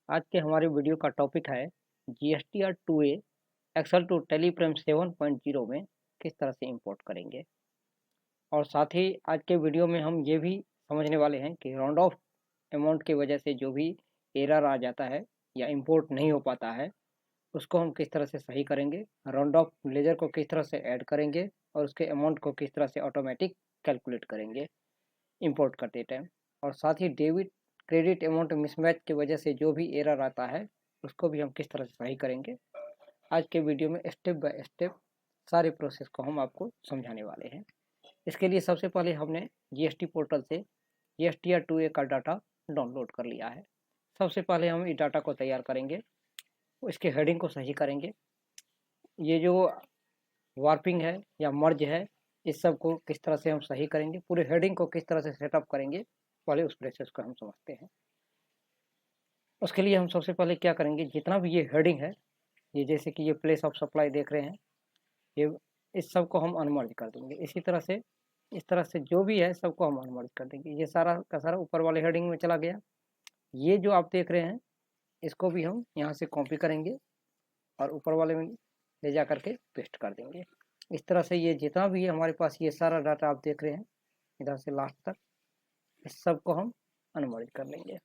आज के हमारे वीडियो का टॉपिक है GSTR 2A एक्सेल टू टेलीप्रेम 7.0 में किस तरह से इंपोर्ट करेंगे। और साथ ही आज के वीडियो में हम ये भी समझने वाले हैं कि राउंड ऑफ अमाउंट की वजह से जो भी एरर आ जाता है या इंपोर्ट नहीं हो पाता है उसको हम किस तरह से सही करेंगे, राउंड ऑफ लेजर को किस तरह से ऐड करेंगे और उसके अमाउंट को किस तरह से ऑटोमेटिक कैलकुलेट करेंगे इंपोर्ट करते टाइम। और साथ ही डेबिट क्रेडिट अमाउंट मिसमैच की वजह से जो भी एरर आता है उसको भी हम किस तरह से सही करेंगे। आज के वीडियो में स्टेप बाय स्टेप सारे प्रोसेस को हम आपको समझाने वाले हैं। इसके लिए सबसे पहले हमने जीएसटी पोर्टल से GSTR 2A का डाटा डाउनलोड कर लिया है। सबसे पहले हम इस डाटा को तैयार करेंगे, इसके हेडिंग को सही करेंगे। ये जो वार्पिंग है या मर्ज है इस सब को किस तरह से हम सही करेंगे, पूरे हेडिंग को किस तरह से सेटअप करेंगे, पहले उस प्रोसेस को हम समझते हैं। उसके लिए हम सबसे पहले क्या करेंगे, जितना भी ये हेडिंग है, ये जैसे कि ये प्लेस ऑफ सप्लाई देख रहे हैं, ये इस सब को हम अनमर्ज कर देंगे। इसी तरह से इस तरह से जो भी है सबको हम अनमर्ज कर देंगे। ये सारा का सारा ऊपर वाले हेडिंग में चला गया। ये जो आप देख रहे हैं इसको भी हम यहाँ से कॉपी करेंगे और ऊपर वाले में ले जा करके पेस्ट कर देंगे। इस तरह से ये जितना भी है हमारे पास, ये सारा डाटा आप देख रहे हैं इधर से लास्ट तक, इस सब को हम अनमर्ज कर लेंगे।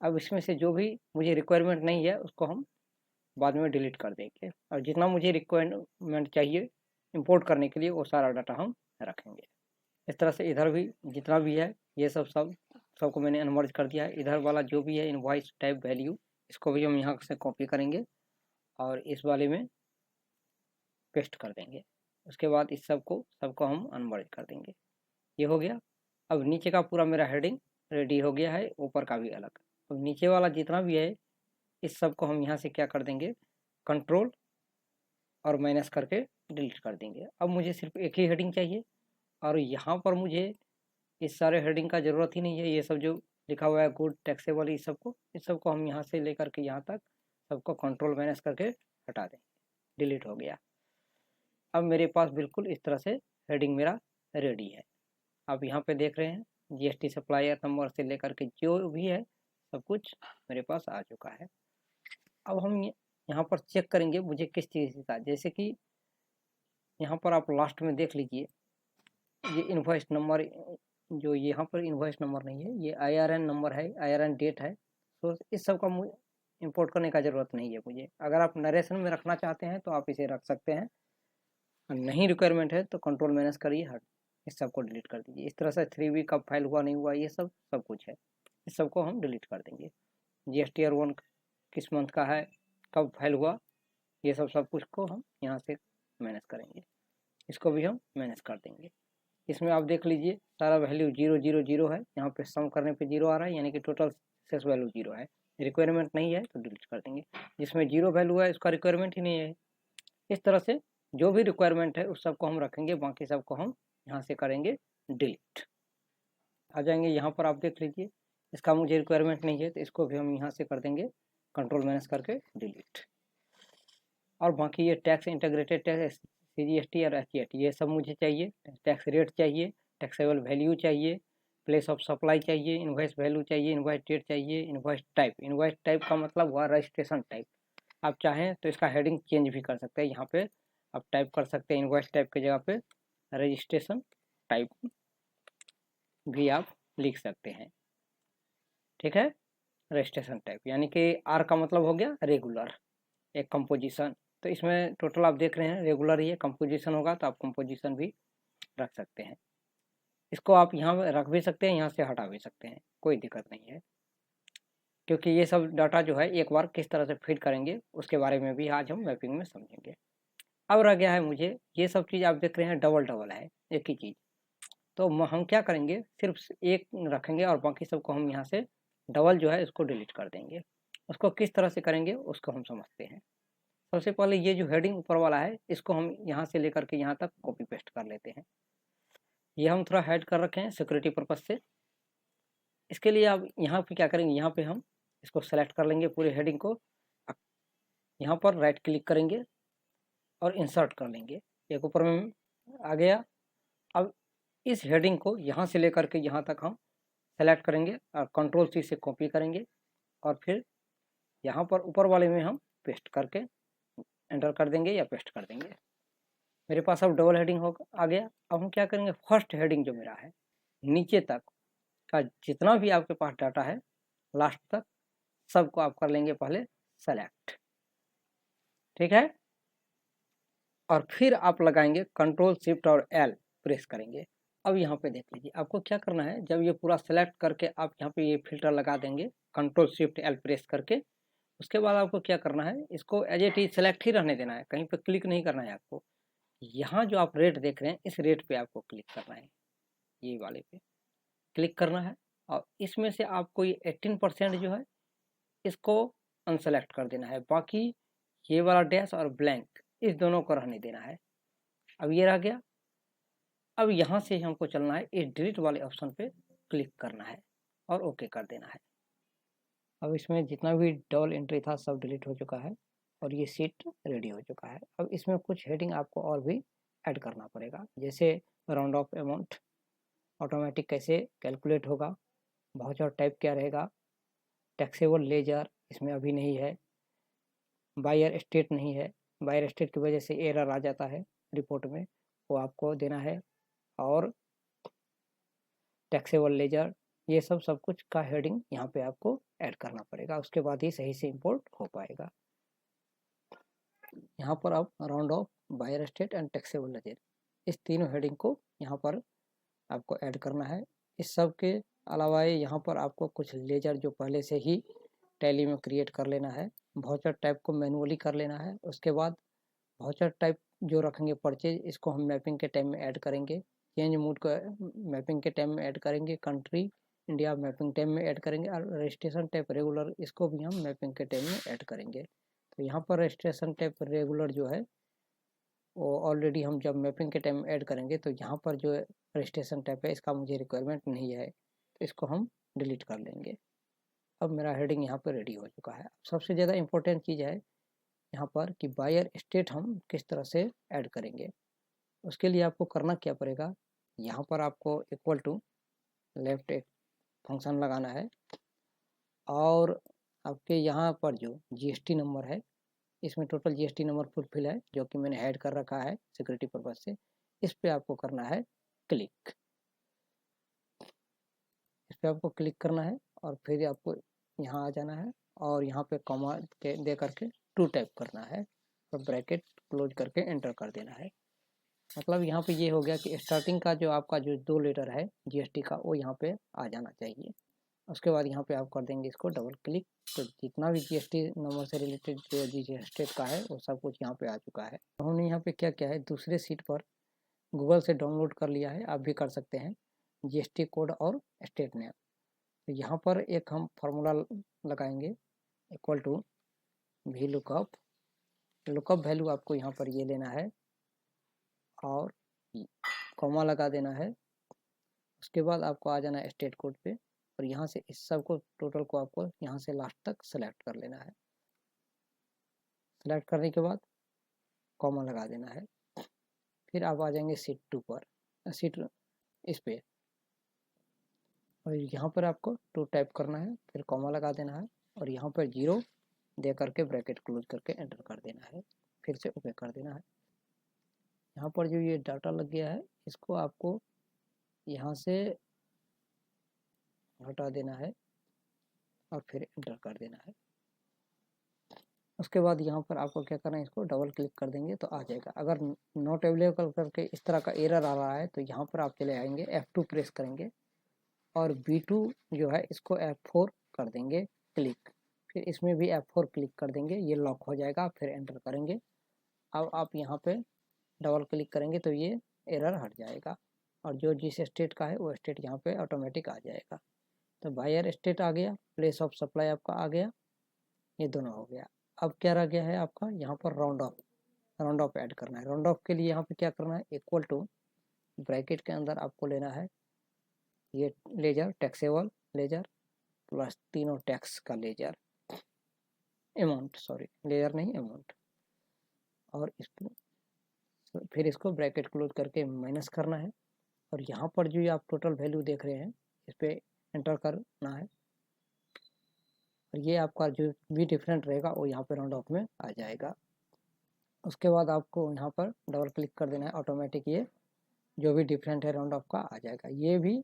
अब इसमें से जो भी मुझे रिक्वायरमेंट नहीं है उसको हम बाद में डिलीट कर देंगे और जितना मुझे रिक्वायरमेंट चाहिए इंपोर्ट करने के लिए वो सारा डाटा हम रखेंगे। इस तरह से इधर भी जितना भी है ये सबको मैंने अनमर्ज कर दिया है। इधर वाला जो भी है इनवॉइस टाइप वैल्यू, इसको भी हम यहाँ से कॉपी करेंगे और इस वाले में पेस्ट कर देंगे। उसके बाद इस सबको हम अनमर्ज कर देंगे। ये हो गया। अब नीचे का पूरा मेरा हेडिंग रेडी हो गया है, ऊपर का भी अलग। अब नीचे वाला जितना भी है इस सब को हम यहाँ से क्या कर देंगे, कंट्रोल और माइनस करके डिलीट कर देंगे। अब मुझे सिर्फ एक ही हेडिंग चाहिए और यहाँ पर मुझे इस सारे हेडिंग का ज़रूरत ही नहीं है। ये सब जो लिखा हुआ है गुड टैक्सेबल, इस सबको हम यहाँ से लेकर के यहाँ तक सबको कंट्रोल माइनस करके हटा दें। डिलीट हो गया। अब मेरे पास बिल्कुल इस तरह से हेडिंग मेरा रेडी है। आप यहाँ पे देख रहे हैं जीएसटी सप्लायर नंबर से लेकर के जो भी है सब कुछ मेरे पास आ चुका है। अब हम यहाँ पर चेक करेंगे मुझे किस चीज़ का, जैसे कि यहाँ पर आप लास्ट में देख लीजिए ये इनवॉइस नंबर, जो यहाँ पर इनवॉइस नंबर नहीं है, ये IRN नंबर है, IRN डेट है। तो इस सब का मुझे इंपोर्ट करने का ज़रूरत नहीं है मुझे। अगर आप नरेशन में रखना चाहते हैं तो आप इसे रख सकते हैं, नहीं रिक्वायरमेंट है तो कंट्रोल माइनस करिए, हट इस सब को डिलीट कर दीजिए। इस तरह से 3B कब फाइल हुआ नहीं हुआ ये सब कुछ है, इस सब को हम डिलीट कर देंगे। GSTR 1 किस मंथ का है, कब फाइल हुआ, ये सब कुछ को हम यहाँ से मैनेज करेंगे। इसको भी हम मैनेज कर देंगे। इसमें आप देख लीजिए सारा वैल्यू 0 0 0 है, यहाँ पे सम करने पे 0 आ रहा है, यानी कि टोटल सेस वैल्यू 0 है। रिक्वायरमेंट नहीं है तो डिलीट कर देंगे। जिसमें 0 वैल्यू है उसका रिक्वायरमेंट ही नहीं है। इस तरह से जो भी रिक्वायरमेंट है उस सबको हम रखेंगे, बाकी सबको हम यहाँ से करेंगे डिलीट। आ जाएंगे यहाँ पर, आप देख लीजिए इसका मुझे रिक्वायरमेंट नहीं है तो इसको भी हम यहाँ से कर देंगे कंट्रोल माइनस करके डिलीट। और बाकी ये टैक्स इंटीग्रेटेड टैक्स CGST और SGST ये सब मुझे चाहिए, टैक्स रेट चाहिए, टैक्सेबल वैल्यू चाहिए, प्लेस ऑफ सप्लाई चाहिए, इनवॉइस वैल्यू चाहिए, इनवॉइस डेट चाहिए, इनवॉइस टाइप का मतलब हुआ रजिस्ट्रेशन टाइप। आप चाहें तो इसका हेडिंग चेंज भी कर सकते हैं, यहाँ पे आप टाइप कर सकते हैं इनवॉइस टाइप की जगह पे रजिस्ट्रेशन टाइप भी आप लिख सकते हैं। ठीक है, रजिस्ट्रेशन टाइप यानी कि R का मतलब हो गया रेगुलर, एक कंपोजिशन। तो इसमें टोटल आप देख रहे हैं रेगुलर ही है, कंपोजिशन होगा तो आप कंपोजिशन भी रख सकते हैं। इसको आप यहाँ रख भी सकते हैं, यहाँ से हटा भी सकते हैं, कोई दिक्कत नहीं है। क्योंकि ये सब डाटा जो है एक बार किस तरह से फिट करेंगे उसके बारे में भी आज हम मैपिंग में समझेंगे। अब रह गया है मुझे ये सब चीज़, आप देख रहे हैं डबल डबल है एक ही चीज़, तो हम क्या करेंगे सिर्फ एक रखेंगे और बाकी सबको हम यहाँ से डबल जो है इसको डिलीट कर देंगे। उसको किस तरह से करेंगे उसको हम समझते हैं। सबसे पहले ये जो हेडिंग ऊपर वाला है इसको हम यहाँ से लेकर के यहाँ तक कॉपी पेस्ट कर लेते हैं। ये हम थोड़ा हाइड कर रखे हैं सिक्योरिटी पर्पज से। इसके लिए आप यहाँ पे क्या करेंगे, यहाँ पे हम इसको सेलेक्ट कर लेंगे पूरे हेडिंग को, यहाँ पर राइट क्लिक करेंगे और इंसर्ट कर लेंगे, एक ऊपर में आ गया। अब इस हेडिंग को यहाँ से लेकर के यहाँ तक हम सेलेक्ट करेंगे और कंट्रोल C से कॉपी करेंगे और फिर यहाँ पर ऊपर वाले में हम पेस्ट करके एंटर कर देंगे या पेस्ट कर देंगे। मेरे पास अब डबल हेडिंग हो आ गया। अब हम क्या करेंगे, फर्स्ट हेडिंग जो मेरा है नीचे तक का जितना भी आपके पास डाटा है लास्ट तक सबको आप कर लेंगे पहले सेलेक्ट, ठीक है। और फिर आप लगाएंगे कंट्रोल शिफ्ट और एल प्रेस करेंगे। अब यहाँ पे देख लीजिए आपको क्या करना है, जब ये पूरा सेलेक्ट करके आप यहाँ पे ये फिल्टर लगा देंगे कंट्रोल शिफ्ट एल प्रेस करके, उसके बाद आपको क्या करना है, इसको एज इट इज सेलेक्ट ही रहने देना है, कहीं पे क्लिक नहीं करना है आपको। यहाँ जो आप रेट देख रहे हैं इस रेट पे आपको क्लिक करना है, ये वाले पे क्लिक करना है। और इसमें से आपको ये 18% जो है इसको अनसेलेक्ट कर देना है, बाकी ये वाला डैश और ब्लैंक इस दोनों को रहने देना है। अब ये रह गया। अब यहाँ से हमको चलना है इस डिलीट वाले ऑप्शन पे क्लिक करना है और ओके कर देना है। अब इसमें जितना भी डबल एंट्री था सब डिलीट हो चुका है और ये सीट रेडी हो चुका है। अब इसमें कुछ हेडिंग आपको और भी ऐड करना पड़ेगा, जैसे राउंड ऑफ अमाउंट ऑटोमेटिक कैसे कैलकुलेट होगा, वाउचर टाइप क्या रहेगा, टैक्सेबल लेजर इसमें अभी नहीं है, बायर स्टेट नहीं है, बायर स्टेट की वजह से एरर आ जाता है रिपोर्ट में, वो आपको देना है। और टैक्सेबल लेजर ये सब कुछ का हेडिंग यहाँ पे आपको ऐड करना पड़ेगा, उसके बाद ही सही से इंपोर्ट हो पाएगा। यहाँ पर आप round off, buyer state and taxable ledger इस तीनों हेडिंग को यहाँ पर आपको ऐड करना है। इस सब के अलावा यहाँ पर आपको कुछ लेजर जो पहले से ही टैली में क्रिएट कर लेना है, वाउचर टाइप को मैनुअली कर लेना है। उसके बाद वाउचर टाइप जो रखेंगे परचेज, इसको हम मैपिंग के टाइम में ऐड करेंगे, चेंज मूड को मैपिंग के टाइम में ऐड करेंगे, कंट्री इंडिया मैपिंग टाइम में ऐड करेंगे, और रजिस्ट्रेशन टाइप रेगुलर इसको भी हम मैपिंग के टाइम में ऐड करेंगे। तो यहाँ पर रजिस्ट्रेशन टाइप रेगुलर जो है वो ऑलरेडी हम जब मैपिंग के टाइम ऐड करेंगे, तो यहाँ पर जो रजिस्ट्रेशन टाइप है इसका मुझे रिक्वायरमेंट नहीं है, तो इसको हम डिलीट कर लेंगे। अब मेरा हेडिंग यहाँ पर रेडी हो चुका है। सबसे ज़्यादा इम्पोर्टेंट चीज़ है यहाँ पर कि बायर स्टेट हम किस तरह से ऐड करेंगे। उसके लिए आपको करना क्या पड़ेगा, यहाँ पर आपको इक्वल टू लेफ्ट एक फंक्शन लगाना है, और आपके यहाँ पर जो जीएसटी नंबर है इसमें टोटल जीएसटी नंबर फुलफिल है जो कि मैंने ऐड कर रखा है सिक्योरिटी पर्पज से, इस पे आपको करना है क्लिक। इस पे आपको क्लिक करना है और फिर आपको यहाँ आ जाना है और यहाँ पे कॉमा दे करके टू टाइप करना है और ब्रैकेट क्लोज करके एंटर कर देना है। मतलब यहाँ पे ये हो गया कि स्टार्टिंग का जो आपका जो 2 लेटर है जीएसटी का वो यहाँ पे आ जाना चाहिए। उसके बाद यहाँ पे आप कर देंगे इसको डबल क्लिक, तो जितना भी जीएसटी नंबर से रिलेटेड जो जीएसटी स्टेट का है वो सब कुछ यहाँ पे आ चुका है। हमने यहाँ पे क्या किया है, दूसरे सीट पर गूगल से डाउनलोड कर लिया है, आप भी कर सकते हैं, जीएसटी कोड और स्टेट नेम। तो यहाँ पर एक हम फार्मूला लगाएंगे equal to V lookup, lookup value आपको यहाँ पर ये लेना है और कॉमा लगा देना है। उसके बाद आपको आ जाना है स्टेट कोड पे और यहाँ से इस सब को टोटल को आपको यहाँ से लास्ट तक सेलेक्ट कर लेना है। सेलेक्ट करने के बाद कॉमा लगा देना है। फिर आप आ जाएंगे सीट 2 पर, सीट इस पे, और यहाँ पर आपको 2 टाइप करना है, फिर कॉमा लगा देना है और यहाँ पर 0 दे करके ब्रैकेट क्लोज करके एंटर कर देना है, फिर से ओके कर देना है। यहाँ पर जो ये डाटा लग गया है इसको आपको यहाँ से हटा देना है और फिर एंटर कर देना है। उसके बाद यहाँ पर आपको क्या करना है, इसको डबल क्लिक कर देंगे तो आ जाएगा। अगर नॉट अवेलेबल करके इस तरह का एरर आ रहा है तो यहाँ पर आप चले आएंगे, F2 प्रेस करेंगे और B2 जो है इसको F4 कर देंगे क्लिक, फिर इसमें भी F4 क्लिक कर देंगे, ये लॉक हो जाएगा, फिर एंटर करेंगे। अब आप यहाँ पे डबल क्लिक करेंगे तो ये एरर हट जाएगा और जो जिस स्टेट का है वो स्टेट यहाँ पे ऑटोमेटिक आ जाएगा। तो बायर स्टेट आ गया, प्लेस ऑफ सप्लाई आपका आ गया, ये दोनों हो गया। अब क्या रह गया है आपका, यहाँ पर round of, round of add करना है। राउंड ऑफ के लिए यहाँ पे क्या करना है, इक्वल टू ब्रैकेट के अंदर आपको लेना है ये लेजर, टैक्सेबल लेजर प्लस तीनों टैक्स का लेजर, अमाउंट, सॉरी लेजर नहीं अमाउंट, और इसको फिर इसको ब्रैकेट क्लोज करके माइनस करना है और यहाँ पर जो आप टोटल वैल्यू देख रहे हैं इस पर एंटर करना है और ये आपका जो भी डिफरेंट रहेगा वो यहाँ पे राउंड ऑफ में आ जाएगा। उसके बाद आपको यहाँ पर डबल क्लिक कर देना है, ऑटोमेटिक ये जो भी डिफरेंट है राउंड ऑफ का आ जाएगा। ये भी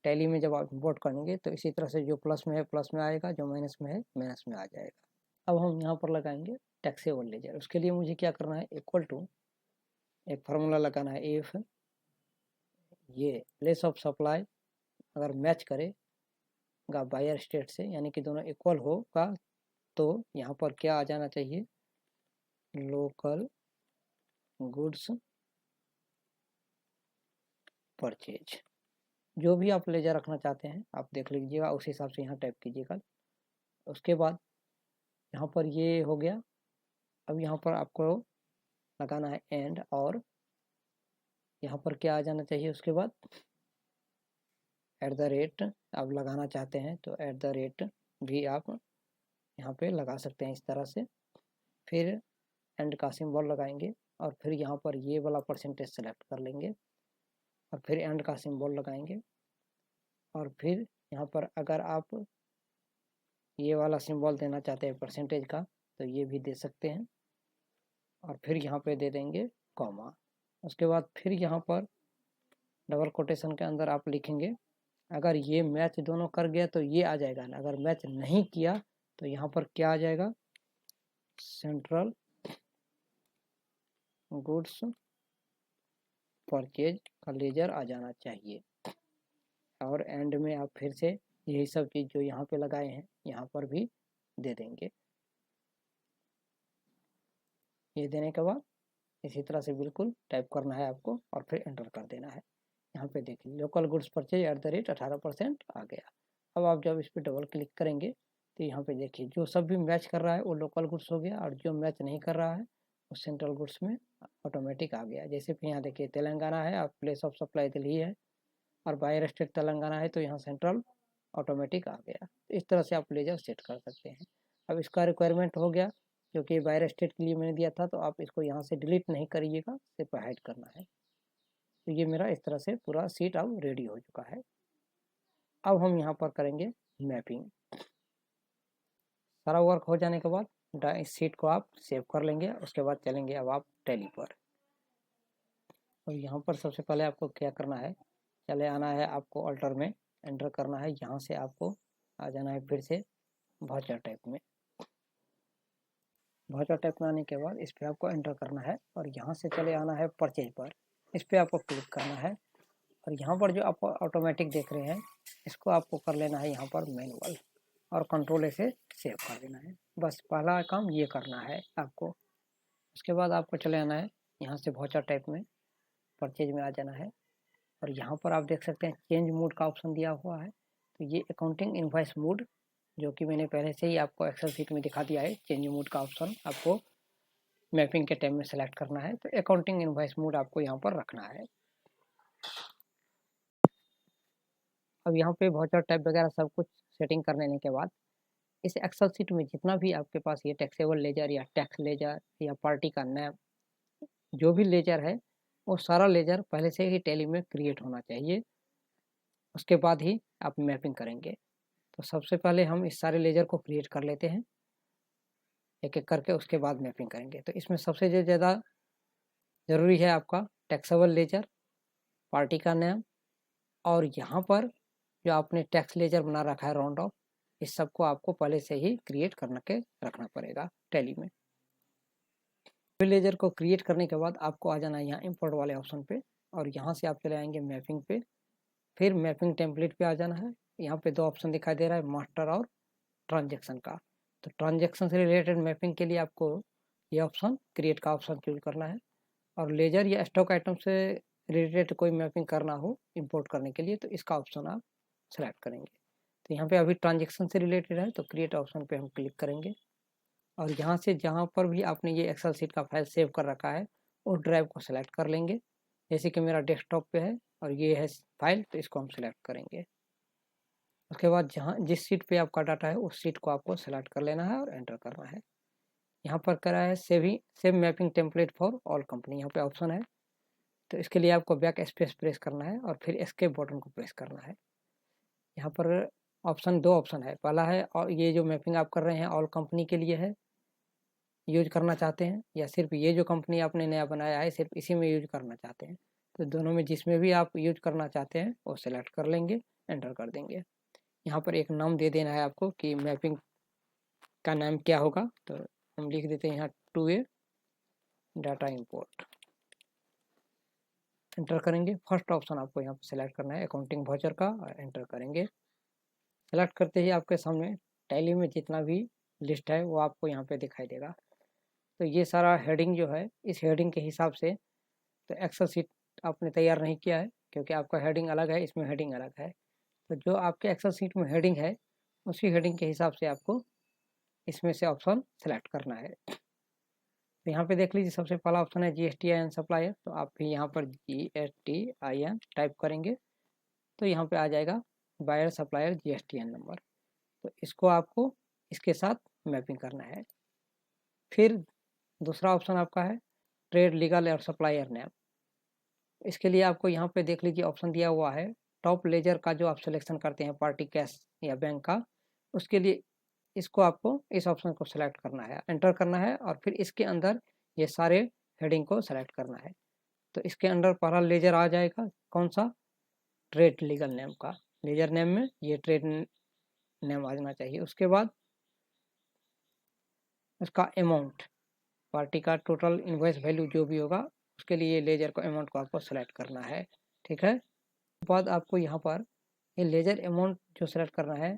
टैली में जब आप इंपोर्ट करेंगे तो इसी तरह से जो प्लस में है प्लस में आएगा, जो माइनस में है माइनस में आ जाएगा। अब हम यहाँ पर लगाएंगे टैक्सेबल लेजर। उसके लिए मुझे क्या करना है, इक्वल टू एक फार्मूला लगाना है, इफ ये प्लेस ऑफ सप्लाई अगर मैच करेगा बायर स्टेट से, यानी कि दोनों इक्वल होगा, तो यहाँ पर क्या आ जाना चाहिए, लोकल गुड्स परचेज। जो भी आप लेजर रखना चाहते हैं आप देख लीजिएगा, उस हिसाब से यहाँ टाइप कीजिएगा। उसके बाद यहाँ पर ये हो गया। अब यहाँ पर आपको लगाना है एंड, और यहाँ पर क्या आ जाना चाहिए, उसके बाद @ आप लगाना चाहते हैं तो @ भी आप यहाँ पे लगा सकते हैं इस तरह से। फिर एंड का सिंबल लगाएंगे और फिर यहाँ पर ये वाला परसेंटेज सेलेक्ट कर लेंगे और फिर एंड का सिंबल लगाएंगे। और फिर यहाँ पर अगर आप ये वाला सिंबल देना चाहते हैं परसेंटेज का तो ये भी दे सकते हैं, और फिर यहाँ पे दे देंगे कॉमा। उसके बाद फिर यहाँ पर डबल कोटेशन के अंदर आप लिखेंगे, अगर ये मैच दोनों कर गया तो ये आ जाएगा, ना अगर मैच नहीं किया तो यहाँ पर क्या आ जाएगा, सेंट्रल गुड्स परचेज का लेजर आ जाना चाहिए। और एंड में आप फिर से यही सब चीज़ जो यहाँ पे लगाए हैं यहाँ पर भी दे देंगे। ये देने के बाद इसी तरह से बिल्कुल टाइप करना है आपको और फिर एंटर कर देना है। यहाँ पे देखिए लोकल गुड्स परचेज @18% आ गया। अब आप जब इस पर डबल क्लिक करेंगे तो यहाँ पे देखिए जो सब भी मैच कर रहा है वो लोकल गुड्स हो गया, और जो मैच नहीं कर रहा है वो सेंट्रल गुड्स में ऑटोमेटिक आ गया। जैसे कि यहाँ देखिए तेलंगाना है और प्लेस ऑफ सप्लाई दिल्ली है, और बायर स्टेट तेलंगाना है तो यहाँ सेंट्रल ऑटोमेटिक आ गया। इस तरह से आप लेजर सेट कर सकते हैं। अब इसका रिक्वायरमेंट हो गया, क्योंकि बायर स्टेट के लिए मैंने दिया था, तो आप इसको यहाँ से डिलीट नहीं करिएगा, सिर्फ हाइड करना है। तो ये मेरा इस तरह से पूरा सीट अब रेडी हो चुका है। अब हम यहाँ पर करेंगे मैपिंग। सारा वर्क हो जाने के बाद इस सीट को आप सेव कर लेंगे। उसके बाद चलेंगे अब आप टैली पर। और यहाँ पर सबसे पहले आपको क्या करना है, चले आना है आपको अल्टर में, एंटर करना है। यहाँ से आपको आ जाना है फिर से वाउचर टाइप में। वाउचर टाइप में आने के बाद इस पर आपको एंटर करना है और यहाँ से चले आना है परचेज पर। इस पर आपको क्लिक करना है और यहाँ पर जो आप ऑटोमेटिक देख रहे हैं इसको आपको कर लेना है यहाँ पर मैनुअल, और कंट्रोल से सेव कर देना है। बस पहला काम ये करना है आपको। उसके बाद आपको चले आना है यहाँ से वाउचर टाइप में, परचेज में आ जाना है। और यहाँ पर आप देख सकते हैं चेंज मोड का ऑप्शन दिया हुआ है। तो ये अकाउंटिंग इनवॉइस मोड, जो कि मैंने पहले से ही आपको एक्सेल शीट में दिखा दिया है, चेंज मोड का ऑप्शन आपको मैपिंग के टाइम में सेलेक्ट करना है। तो अकाउंटिंग इनवॉइस मोड आपको यहाँ पर रखना है। अब यहाँ पे वाउचर टाइप वगैरह सब कुछ सेटिंग कर लेने के बाद इस एक्सेल शीट में जितना भी आपके पास ये टैक्सेबल लेजर या टैक्स लेजर या पार्टी का नाम जो भी लेजर है वो सारा लेजर पहले से ही टैली में क्रिएट होना चाहिए। उसके बाद ही आप मैपिंग करेंगे। तो सबसे पहले हम इस सारे लेजर को क्रिएट कर लेते हैं एक एक करके, उसके बाद मैपिंग करेंगे। तो इसमें सबसे जो ज़्यादा ज़रूरी है आपका टैक्सेबल लेजर, पार्टी का नाम, और यहाँ पर जो आपने टैक्स लेजर बना रखा है राउंड ऑफ, इस सब को आपको पहले से ही क्रिएट करना के रखना पड़ेगा टैली में। लेजर को क्रिएट करने के बाद आपको आ जाना है यहाँ इंपोर्ट वाले ऑप्शन पे, और यहाँ से आप चले आएंगे मैपिंग पे। फिर मैपिंग टेम्पलेट पे आ जाना है। यहाँ पे दो ऑप्शन दिखाई दे रहा है, मास्टर और ट्रांजेक्शन का। तो ट्रांजेक्शन से रिलेटेड मैपिंग के लिए आपको ये ऑप्शन क्रिएट का ऑप्शन चूज करना है, और लेजर या स्टॉक आइटम से रिलेटेड कोई मैपिंग करना हो इंपोर्ट करने के लिए तो इसका ऑप्शन आप सेलेक्ट करेंगे। तो यहाँ पे अभी ट्रांजेक्शन से रिलेटेड है तो क्रिएट ऑप्शन पे हम क्लिक करेंगे, और यहाँ से जहाँ पर भी आपने ये एक्सेल शीट का फाइल सेव कर रखा है उस ड्राइव को सिलेक्ट कर लेंगे। जैसे कि मेरा डेस्कटॉप पे है और ये है फाइल, तो इसको हम सिलेक्ट करेंगे। उसके बाद जहाँ जिस सीट पे आपका डाटा है उस सीट को आपको सेलेक्ट कर लेना है और एंटर करना है। यहाँ पर करा है save mapping template for all company, यहाँ पे ऑप्शन है। तो इसके लिए आपको बैक स्पेस प्रेस करना है और फिर एस्केप बटन को प्रेस करना है। यहाँ पर ऑप्शन, दो ऑप्शन है। पहला है, और ये जो मैपिंग आप कर रहे हैं ऑल कंपनी के लिए है, यूज करना चाहते हैं, या सिर्फ ये जो कंपनी आपने नया बनाया है सिर्फ इसी में यूज करना चाहते हैं। तो दोनों में जिसमें भी आप यूज करना चाहते हैं वो सेलेक्ट कर लेंगे, एंटर कर देंगे। यहाँ पर एक नाम दे देना है आपको कि मैपिंग का नाम क्या होगा। तो हम लिख देते हैं यहाँ 2A डाटा इंपोर्ट, एंटर करेंगे। फर्स्ट ऑप्शन आपको यहाँ पर सेलेक्ट करना है अकाउंटिंग वाउचर का, और एंटर करेंगे। सेलेक्ट करते ही आपके सामने टैली में जितना भी लिस्ट है वो आपको यहाँ पे दिखाई देगा। तो ये सारा हेडिंग जो है, इस हेडिंग के हिसाब से तो एक्सेल सीट आपने तैयार नहीं किया है, क्योंकि आपका हेडिंग अलग है, इसमें हेडिंग अलग है। तो जो आपके एक्सेल सीट में हेडिंग है उसी हेडिंग के हिसाब से आपको इसमें से ऑप्शन सेलेक्ट करना है। तो यहाँ पे देख लीजिए, सबसे पहला ऑप्शन है GSTIN सप्लायर। तो आप भी यहाँ पर GSTIN टाइप करेंगे तो यहाँ पे आ जाएगा बायर सप्लायर GSTIN नंबर। तो इसको आपको इसके साथ मैपिंग करना है। फिर दूसरा ऑप्शन आपका है ट्रेड लीगल और सप्लायर नेम। इसके लिए आपको यहाँ पे देख लीजिए ऑप्शन दिया हुआ है टॉप लेजर का, जो आप सिलेक्शन करते हैं पार्टी कैश या बैंक का, उसके लिए इसको आपको इस ऑप्शन को सिलेक्ट करना है, एंटर करना है, और फिर इसके अंदर ये सारे हेडिंग को सिलेक्ट करना है। तो इसके अंदर पहला लेजर आ जाएगा, कौन सा, ट्रेड लीगल नेम का। लेजर नेम में ये ट्रेड नेम आ जाना चाहिए। उसके बाद उसका अमाउंट, पार्टी का टोटल इनवॉइस वैल्यू जो भी होगा उसके लिए लेजर को अमाउंट को आपको सेलेक्ट करना है। ठीक है। बाद आपको यहाँ पर ये लेजर अमाउंट जो सेलेक्ट करना है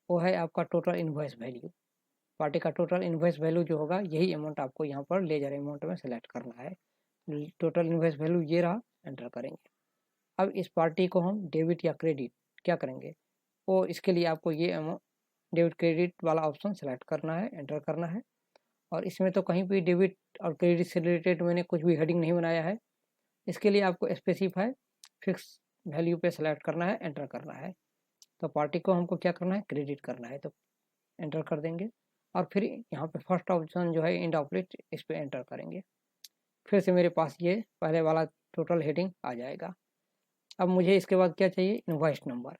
वो है आपका टोटल इनवॉइस वैल्यू। पार्टी का टोटल इनवॉइस वैल्यू जो होगा यही अमाउंट आपको यहाँ पर लेजर अमाउंट में सेलेक्ट करना है। टोटल इनवॉइस वैल्यू ये रहा, एंटर करेंगे। अब इस पार्टी को हम डेबिट या क्रेडिट क्या करेंगे, वो इसके लिए आपको ये अमाउंट डेबिट क्रेडिट वाला ऑप्शन सेलेक्ट करना है, एंटर करना है। और इसमें तो कहीं भी डेबिट और क्रेडिट से रिलेटेड मैंने कुछ भी हेडिंग नहीं बनाया है। इसके लिए आपको स्पेसिफाई फिक्स वैल्यू पे सेलेक्ट करना है, एंटर करना है। तो पार्टी को हमको क्या करना है, क्रेडिट करना है, तो एंटर कर देंगे। और फिर यहाँ पे फर्स्ट ऑप्शन जो है इंड ऑफ लिस्ट, इस पर एंटर करेंगे। फिर से मेरे पास ये पहले वाला टोटल हेडिंग आ जाएगा। अब मुझे इसके बाद क्या चाहिए, इनवॉइस नंबर।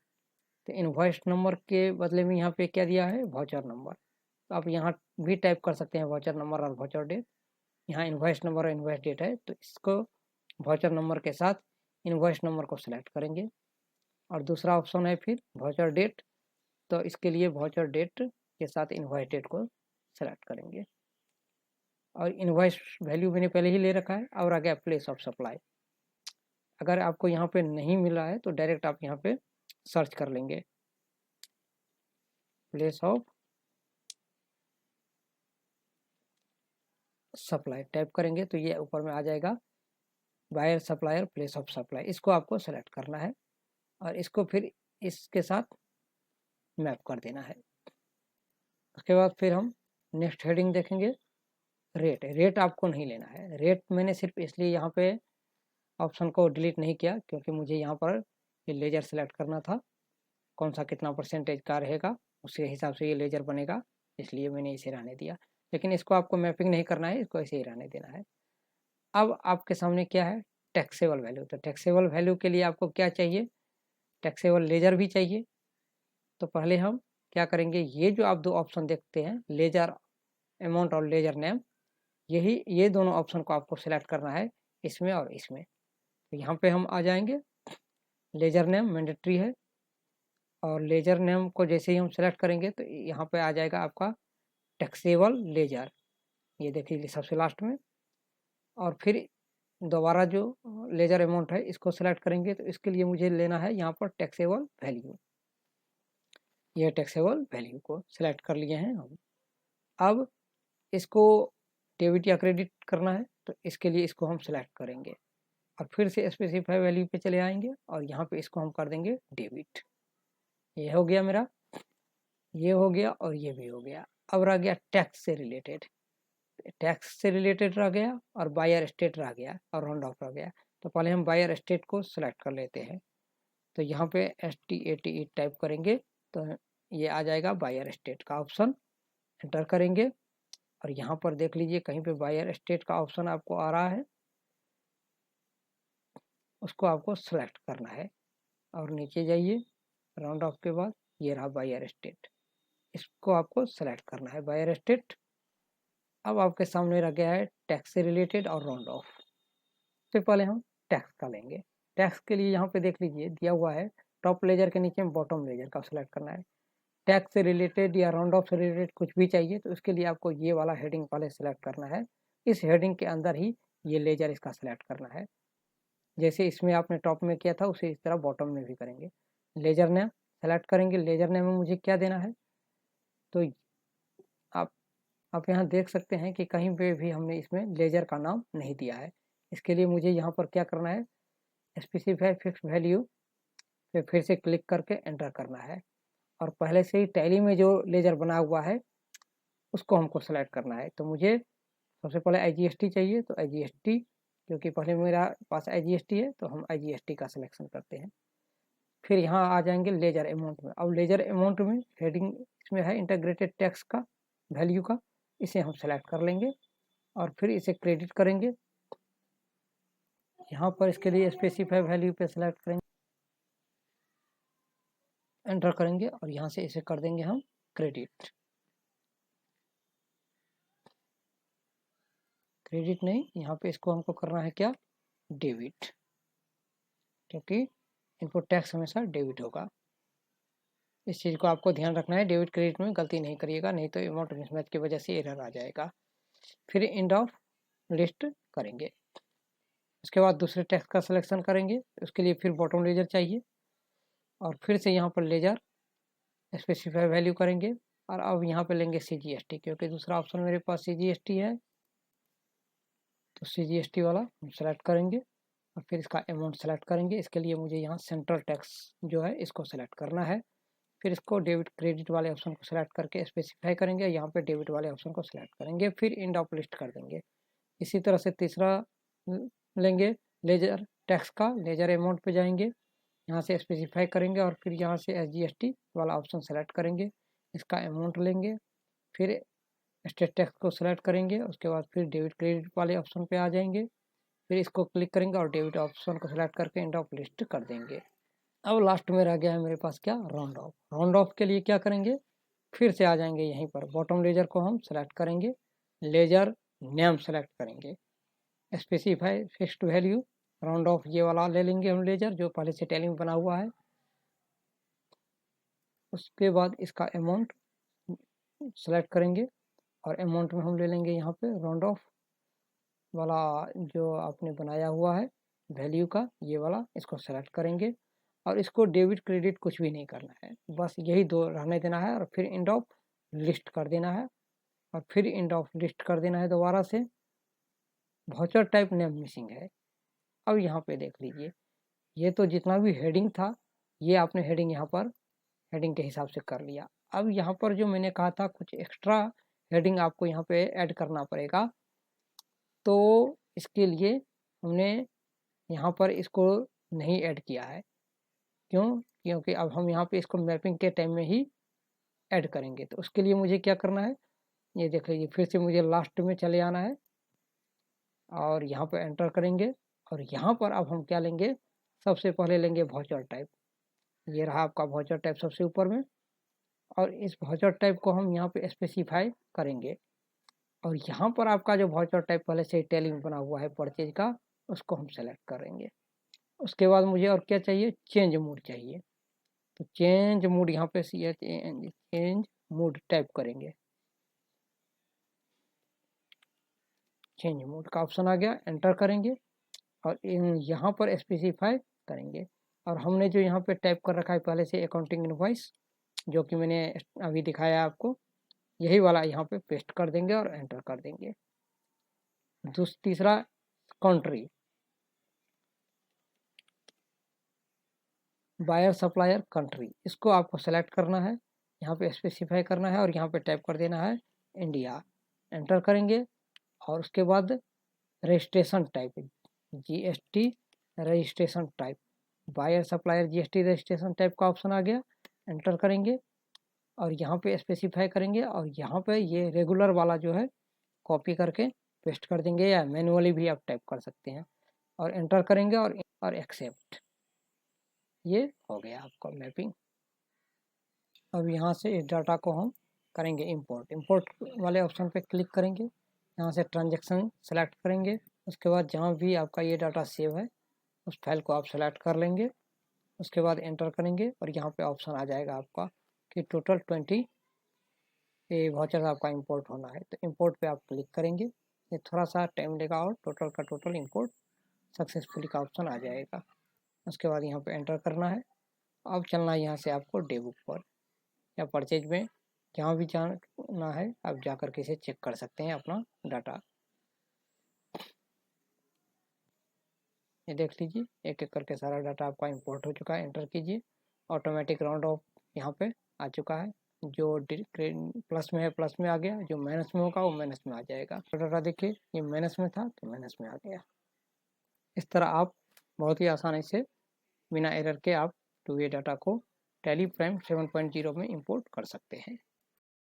तो इनवॉइस नंबर के बदले में यहाँ पे क्या दिया है, वाउचर नंबर। तो आप यहाँ भी टाइप कर सकते हैं वाउचर नंबर और वाउचर डेट। यहाँ इनवॉइस नंबर और इनवॉइस डेट है, तो इसको वाउचर नंबर के साथ इनवॉइस नंबर को सिलेक्ट करेंगे। और दूसरा ऑप्शन है फिर वाउचर डेट, तो इसके लिए वाउचर डेट के साथ इनवॉइस डेट को सेलेक्ट करेंगे। और इनवॉइस वैल्यू मैंने पहले ही ले रखा है। और आ गया प्लेस ऑफ सप्लाई। अगर आपको यहाँ पे नहीं मिला है तो डायरेक्ट आप यहाँ पे सर्च कर लेंगे, प्लेस ऑफ सप्लाई टाइप करेंगे तो ये ऊपर में आ जाएगा buyer supplier place of supply. इसको आपको सेलेक्ट करना है और इसको फिर इसके साथ मैप कर देना है। उसके बाद फिर हम नेक्स्ट हेडिंग देखेंगे, रेट। रेट आपको नहीं लेना है। रेट मैंने सिर्फ इसलिए यहाँ पे ऑप्शन को डिलीट नहीं किया क्योंकि मुझे यहाँ पर ये लेजर सेलेक्ट करना था, कौन सा कितना परसेंटेज का रहेगा उसके हिसाब से ये लेजर बनेगा, इसलिए मैंने इसे रहने दिया। लेकिन इसको आपको मैपिंग नहीं करना है, इसको ऐसे ही रहने देना है। अब आपके सामने क्या है, टैक्सेबल वैल्यू। तो टैक्सेबल वैल्यू के लिए आपको क्या चाहिए, टैक्सेबल लेजर भी चाहिए। तो पहले हम क्या करेंगे, ये जो आप दो ऑप्शन देखते हैं, लेजर अमाउंट और लेजर नेम, ये दोनों ऑप्शन को आपको सिलेक्ट करना है, इसमें और इसमें। तो यहाँ पे हम आ जाएंगे, लेजर नेम मैंडेटरी है, और लेजर नेम को जैसे ही हम सेलेक्ट करेंगे तो यहाँ पे आ जाएगा आपका टैक्सेबल लेजर, ये देख लीजिए सबसे लास्ट में। और फिर दोबारा जो लेजर अमाउंट है इसको सेलेक्ट करेंगे तो इसके लिए मुझे लेना है यहाँ पर टैक्सेबल वैल्यू। ये टैक्सेबल वैल्यू को सिलेक्ट कर लिए हैं हम। अब इसको डेबिट या क्रेडिट करना है तो इसके लिए इसको हम सिलेक्ट करेंगे और फिर से स्पेसिफाई वैल्यू पे चले आएंगे और यहाँ पे इसको हम कर देंगे डेबिट। ये हो गया मेरा, ये हो गया और ये भी हो गया। अब रह गया टैक्स से रिलेटेड, टैक्स से रिलेटेड रह गया और बायर स्टेट रह गया और राउंड ऑफ रह गया। तो पहले हम बायर स्टेट को सिलेक्ट कर लेते हैं। तो यहाँ पे STATE टाइप करेंगे तो ये आ जाएगा बायर स्टेट का ऑप्शन, एंटर करेंगे। और यहाँ पर देख लीजिए कहीं पे बायर स्टेट का ऑप्शन आपको आ रहा है, उसको आपको सेलेक्ट करना है और नीचे जाइए, राउंड ऑफ के बाद ये रहा बायर स्टेट, इसको आपको सेलेक्ट करना है बायर स्टेट। अब आपके सामने रह गया है टैक्स से रिलेटेड और राउंड ऑफ। सबसे पहले हम टैक्स का लेंगे। टैक्स के लिए यहाँ पे देख लीजिए दिया हुआ है टॉप लेजर के नीचे बॉटम लेजर का सिलेक्ट करना है। टैक्स से रिलेटेड या राउंड ऑफ से रिलेटेड कुछ भी चाहिए तो उसके लिए आपको ये वाला हेडिंग पहले सेलेक्ट करना है। इस हेडिंग के अंदर ही ये लेजर इसका सेलेक्ट करना है। जैसे इसमें आपने टॉप में किया था उसे इस तरह बॉटम में भी करेंगे। लेजर नेम सेलेक्ट करेंगे। लेजर नेम में मुझे क्या देना है, तो आप यहाँ देख सकते हैं कि कहीं पे भी हमने इसमें लेजर का नाम नहीं दिया है। इसके लिए मुझे यहाँ पर क्या करना है, स्पेसिफाई फिक्स वैल्यू पे फिर से क्लिक करके एंटर करना है। और पहले से ही टैली में जो लेजर बना हुआ है उसको हमको सेलेक्ट करना है। तो मुझे सबसे पहले IGST चाहिए, तो IGST क्योंकि पहले मेरा पास IGST है तो हम IGST का सिलेक्शन करते हैं। फिर यहाँ आ जाएंगे लेजर अमाउंट में। अब लेजर अमाउंट में हेडिंग इसमें है इंटीग्रेटेड टैक्स का वैल्यू का, इसे हम सेलेक्ट कर लेंगे और फिर इसे क्रेडिट करेंगे। यहाँ पर इसके लिए स्पेसिफाई वैल्यू पे सेलेक्ट करेंगे, एंटर करेंगे और यहाँ से इसे कर देंगे हम क्रेडिट। क्रेडिट नहीं, यहाँ पे इसको हमको करना है क्या, डेबिट, क्योंकि इनपुट टैक्स हमेशा डेबिट होगा। इस चीज़ को आपको ध्यान रखना है, डेबिट क्रेडिट में गलती नहीं करिएगा, नहीं तो अमाउंट मिसमैच की वजह से एरर आ जाएगा। फिर एंड ऑफ लिस्ट करेंगे। उसके बाद दूसरे टैक्स का सिलेक्शन करेंगे, उसके लिए फिर बॉटम लेजर चाहिए और फिर से यहाँ पर लेजर स्पेसिफाई वैल्यू करेंगे और अब यहाँ पे लेंगे CGST, क्योंकि दूसरा ऑप्शन मेरे पास CGST है तो CGST वाला हम सेलेक्ट करेंगे और फिर इसका अमाउंट सेलेक्ट करेंगे। इसके लिए मुझे यहाँ सेंट्रल टैक्स जो है इसको सेलेक्ट करना है। फिर इसको डेबिट क्रेडिट वाले ऑप्शन को सेलेक्ट करके स्पेसिफाई करेंगे, यहाँ पे डेबिट वाले ऑप्शन को सेलेक्ट करेंगे, फिर एंड ऑफ लिस्ट कर देंगे। इसी तरह से तीसरा लेंगे लेजर टैक्स का, लेजर अमाउंट पे जाएंगे, यहाँ से स्पेसिफाई करेंगे और फिर यहाँ से SGST वाला ऑप्शन सेलेक्ट करेंगे, इसका अमाउंट लेंगे, फिर स्टेट टैक्स को सेलेक्ट करेंगे, उसके बाद फिर डेबिट क्रेडिट वाले ऑप्शन पे आ जाएंगे, फिर इसको क्लिक करेंगे और डेबिट ऑप्शन को सेलेक्ट करके एंड ऑफ लिस्ट कर देंगे। अब लास्ट में रह गया है मेरे पास क्या, राउंड ऑफ। राउंड ऑफ के लिए क्या करेंगे, फिर से आ जाएंगे यहीं पर बॉटम लेजर को हम सेलेक्ट करेंगे, लेजर नेम सेलेक्ट करेंगे, specify fixed value round of ये वाला ले लेंगे हम लेजर जो पहले से टैली में बना हुआ है। उसके बाद इसका अमाउंट सेलेक्ट करेंगे और अमाउंट में हम ले लेंगे यहाँ पे राउंड ऑफ वाला जो आपने बनाया हुआ है वैल्यू का, ये वाला इसको सेलेक्ट करेंगे और इसको डेबिट क्रेडिट कुछ भी नहीं करना है, बस यही दो रहने देना है और फिर एंड ऑफ लिस्ट कर देना है और फिर एंड ऑफ लिस्ट कर देना है दोबारा से। वाउचर टाइप नेम मिसिंग है। अब यहाँ पे देख लीजिए, ये तो जितना भी हेडिंग था ये आपने हेडिंग यहाँ पर हेडिंग के हिसाब से कर लिया। अब यहाँ पर जो मैंने कहा था कुछ एक्स्ट्रा हेडिंग आपको यहाँ पे ऐड करना पड़ेगा, तो इसके लिए हमने यहाँ पर इसको नहीं ऐड किया है। क्यों, क्योंकि अब हम यहाँ पे इसको मैपिंग के टाइम में ही ऐड करेंगे। तो उसके लिए मुझे क्या करना है, ये देख लीजिए, फिर से मुझे लास्ट में चले आना है और यहाँ पर एंटर करेंगे और यहाँ पर अब हम क्या लेंगे, सबसे पहले लेंगे वाउचर टाइप। ये रहा आपका वाउचर टाइप सबसे ऊपर में और इस वाउचर टाइप को हम यहाँ पे स्पेसिफाई करेंगे और यहाँ पर आपका जो वाउचर टाइप पहले से टैली में बना हुआ है परचेज का, उसको हम सेलेक्ट करेंगे। उसके बाद मुझे और क्या चाहिए, चेंज मूड चाहिए। तो चेंज मूड यहाँ पे CHANG चेंज मूड टाइप करेंगे, चेंज मूड का ऑप्शन आ गया, एंटर करेंगे और यहाँ पर स्पेसिफाई करेंगे। और हमने जो यहाँ पे टाइप कर रखा है पहले से अकाउंटिंग इनवॉइस, जो कि मैंने अभी दिखाया आपको, यही वाला यहाँ पे पेस्ट कर देंगे और एंटर कर देंगे। तीसरा कंट्री, बायर सप्लायर कंट्री, इसको आपको सेलेक्ट करना है, यहाँ पे स्पेसिफाई करना है और यहाँ पे टाइप कर देना है इंडिया, एंटर करेंगे और उसके बाद registration type GST registration type, buyer supplier GST registration type का ऑप्शन आ गया, एंटर करेंगे और यहाँ पे स्पेसिफाई करेंगे और यहाँ पे ये रेगुलर वाला जो है कॉपी करके पेस्ट कर देंगे या मैनुअली भी आप टाइप कर सकते हैं और एंटर करेंगे और एक्सेप्ट। ये हो गया आपका मैपिंग। अब यहाँ से इस डाटा को हम करेंगे इंपोर्ट। इंपोर्ट वाले ऑप्शन पे क्लिक करेंगे, यहाँ से ट्रांजैक्शन सेलेक्ट करेंगे। उसके बाद जहाँ भी आपका ये डाटा सेव है उस फाइल को आप सेलेक्ट कर लेंगे। उसके बाद एंटर करेंगे और यहाँ पे ऑप्शन आ जाएगा आपका कि टोटल 20 ये वाउचर आपका इंपोर्ट होना है। तो इंपोर्ट पे आप क्लिक करेंगे, ये थोड़ा सा टाइम लेगा और टोटल का टोटल इंपोर्ट सक्सेसफुली का ऑप्शन आ जाएगा। उसके बाद यहाँ पे एंटर करना है। अब चलना है यहाँ से आपको डे बुक पर या परचेज में, जहाँ भी जाना है आप जा कर के इसे चेक कर सकते हैं अपना डाटा। ये देख लीजिए एक एक करके सारा डाटा आपका इंपोर्ट हो चुका है। एंटर कीजिए, ऑटोमेटिक राउंड ऑफ यहाँ पे आ चुका है। जो प्लस में है प्लस में आ गया, जो माइनस में होगा वो माइनस में आ जाएगा। तो डाटा देखिए ये माइनस में था तो माइनस में आ गया। इस तरह आप बहुत ही आसानी से बिना एरर के आप टू वे डाटा को टैली प्राइम 7.0 में इंपोर्ट कर सकते हैं।